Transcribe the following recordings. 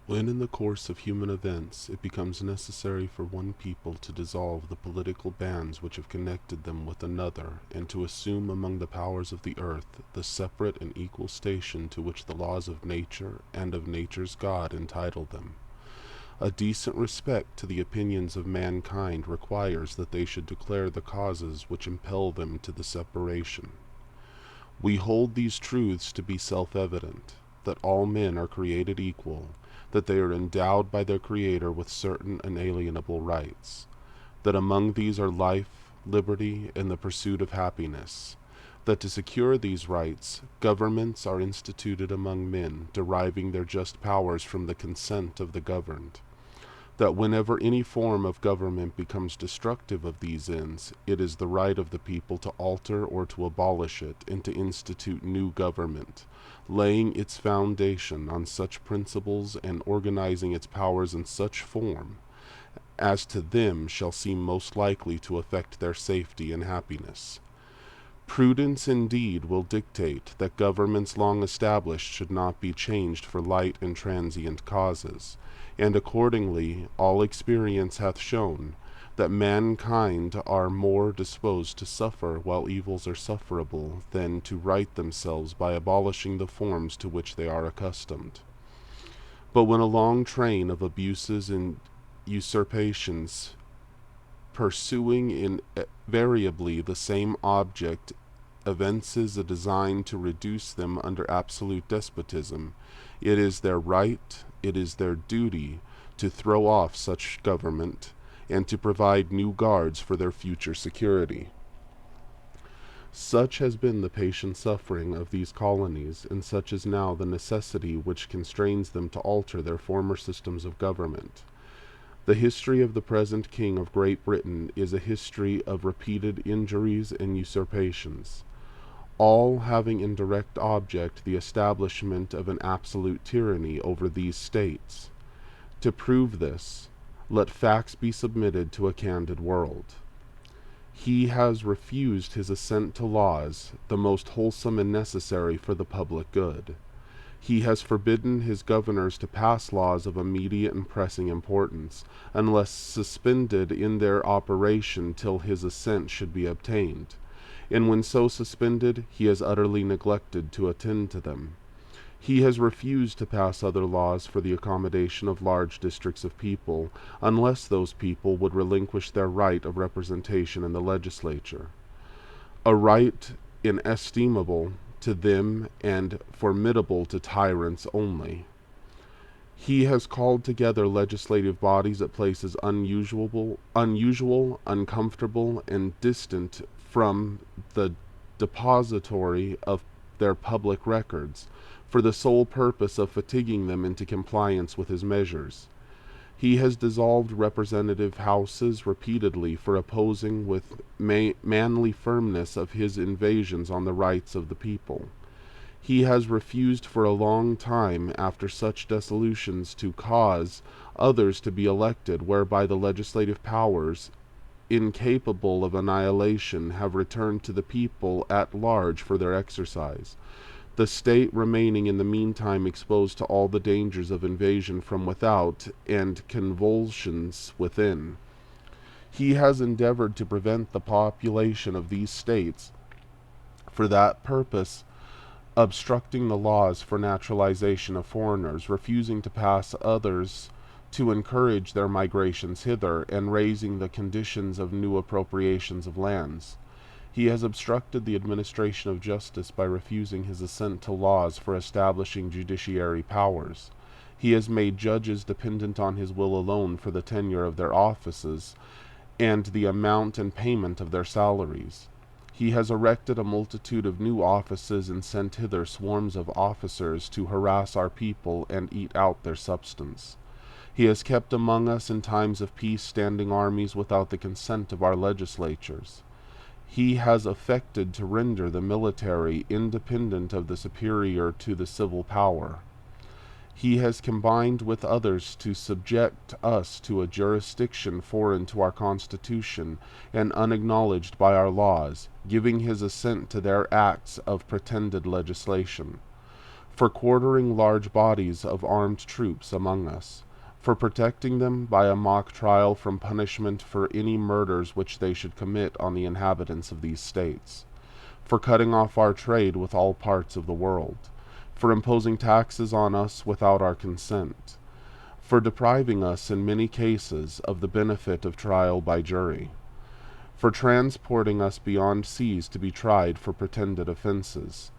When in the course of human events it becomes necessary for one people to dissolve the political bands which have connected them with another, and to assume among the powers of the earth the separate and equal station to which the laws of nature and of nature's God entitle them, a decent respect to the opinions of mankind requires that they should declare the causes which impel them to the separation. We hold these truths to be self-evident, that all men are created equal, that they are endowed by their Creator with certain inalienable rights, that among these are life, liberty, and the pursuit of happiness, that to secure these rights, governments are instituted among men, deriving their just powers from the consent of the governed, that whenever any form of government becomes destructive of these ends, it is the right of the people to alter or to abolish it, and to institute new government, laying its foundation on such principles and organizing its powers in such form as to them shall seem most likely to affect their safety and happiness. Prudence indeed will dictate that governments long established should not be changed for light and transient causes, and accordingly all experience hath shown that mankind are more disposed to suffer while evils are sufferable than to right themselves by abolishing the forms to which they are accustomed. But when a long train of abuses and usurpations, pursuing invariably the same object, evinces a design to reduce them under absolute despotism, it is their right, it is their duty, to throw off such government, and to provide new guards for their future security. Such has been the patient suffering of these colonies, and such is now the necessity which constrains them to alter their former systems of government. The history of the present King of Great Britain is a history of repeated injuries and usurpations, all having in direct object the establishment of an absolute tyranny over these states. To prove this, let facts be submitted to a candid world. He has refused his assent to laws, the most wholesome and necessary for the public good. He has forbidden his governors to pass laws of immediate and pressing importance, unless suspended in their operation till his assent should be obtained, and when so suspended, he has utterly neglected to attend to them. He has refused to pass other laws for the accommodation of large districts of people, unless those people would relinquish their right of representation in the legislature, a right inestimable to them and formidable to tyrants only. He has called together legislative bodies at places unusual, uncomfortable, and distant from the depository of their public records, for the sole purpose of fatiguing them into compliance with his measures. He has dissolved representative houses repeatedly for opposing with manly firmness of his invasions on the rights of the people. He has refused for a long time after such dissolutions to cause others to be elected, whereby the legislative powers, incapable of annihilation, have returned to the people at large for their exercise, the state remaining in the meantime exposed to all the dangers of invasion from without and convulsions within. He has endeavored to prevent the population of these states for that purpose, obstructing the laws for naturalization of foreigners, refusing to pass others to encourage their migrations hither, and raising the conditions of new appropriations of lands. He has obstructed the administration of justice by refusing his assent to laws for establishing judiciary powers. He has made judges dependent on his will alone for the tenure of their offices and the amount and payment of their salaries. He has erected a multitude of new offices and sent hither swarms of officers to harass our people and eat out their substance. He has kept among us in times of peace standing armies without the consent of our legislatures. He has affected to render the military independent of the superior to the civil power. He has combined with others to subject us to a jurisdiction foreign to our Constitution and unacknowledged by our laws, giving his assent to their acts of pretended legislation. for quartering large bodies of armed troops among us, for protecting them by a mock trial from punishment for any murders which they should commit on the inhabitants of these states, for cutting off our trade with all parts of the world, for imposing taxes on us without our consent, for depriving us in many cases of the benefit of trial by jury, for transporting us beyond seas to be tried for pretended offenses,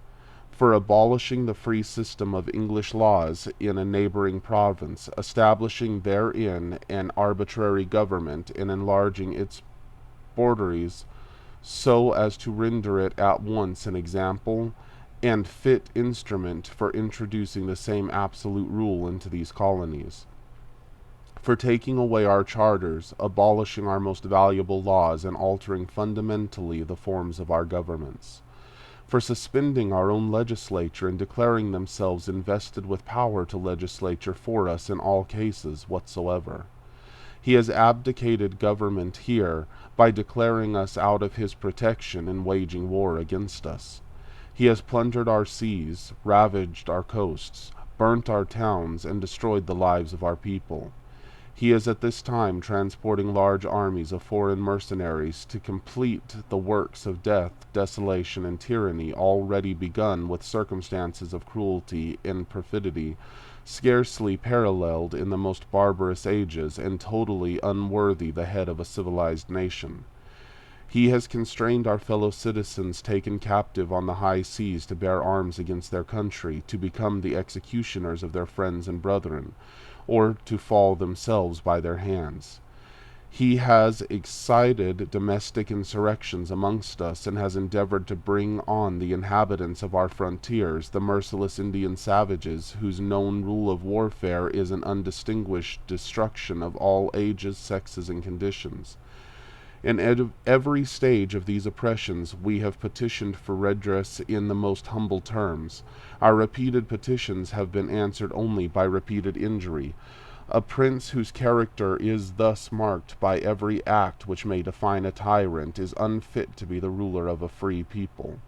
for abolishing the free system of English laws in a neighboring province, establishing therein an arbitrary government, and enlarging its borderies so as to render it at once an example and fit instrument for introducing the same absolute rule into these colonies, for taking away our charters, abolishing our most valuable laws, and altering fundamentally the forms of our governments, for suspending our own legislature and declaring themselves invested with power to legislature for us in all cases whatsoever. He has abdicated government here by declaring us out of his protection and waging war against us. He has plundered our seas, ravaged our coasts, burnt our towns, and destroyed the lives of our people. He is at this time transporting large armies of foreign mercenaries to complete the works of death, desolation, and tyranny already begun with circumstances of cruelty and perfidy scarcely paralleled in the most barbarous ages, and totally unworthy the head of a civilized nation. He has constrained our fellow citizens taken captive on the high seas to bear arms against their country, to become the executioners of their friends and brethren, or to fall themselves by their hands. He has excited domestic insurrections amongst us, and has endeavored to bring on the inhabitants of our frontiers, the merciless Indian savages, whose known rule of warfare is an undistinguished destruction of all ages, sexes, and conditions. In every stage of these oppressions we have petitioned for redress in the most humble terms. Our repeated petitions have been answered only by repeated injury. A prince whose character is thus marked by every act which may define a tyrant is unfit to be the ruler of a free people.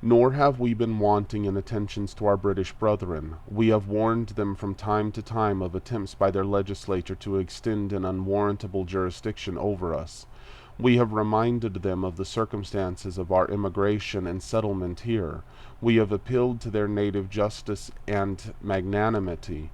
Nor have we been wanting in attentions to our British brethren. We have warned them from time to time of attempts by their legislature to extend an unwarrantable jurisdiction over us. We have reminded them of the circumstances of our immigration and settlement here. We have appealed to their native justice and magnanimity,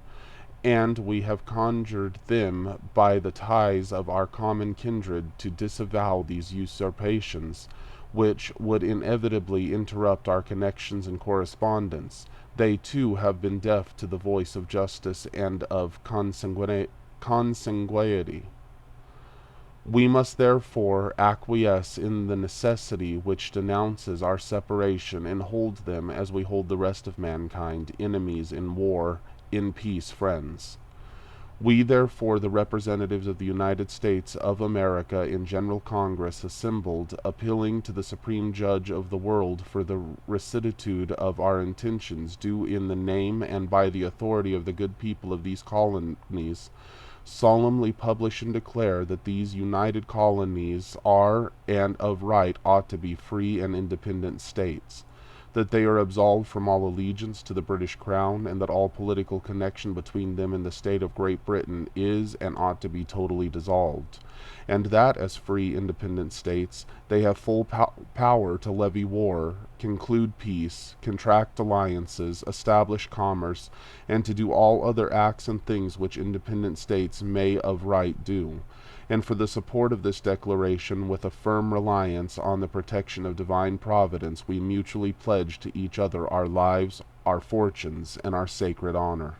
and we have conjured them by the ties of our common kindred to disavow these usurpations, which would inevitably interrupt our connections and correspondence. They too have been deaf to the voice of justice and of consanguinity. We must therefore acquiesce in the necessity which denounces our separation, and hold them, as we hold the rest of mankind, enemies in war, in peace friends. We, therefore, the representatives of the United States of America in General Congress assembled, appealing to the Supreme Judge of the world for the rectitude of our intentions, do in the name and by the authority of the good people of these colonies, solemnly publish and declare that these united colonies are, and of right ought to be, free and independent states, that they are absolved from all allegiance to the British Crown, and that all political connection between them and the state of Great Britain is and ought to be totally dissolved, and that, as free independent states, they have full power to levy war, conclude peace, contract alliances, establish commerce, and to do all other acts and things which independent states may of right do. And for the support of this declaration, with a firm reliance on the protection of divine providence, we mutually pledge to each other our lives, our fortunes, and our sacred honor.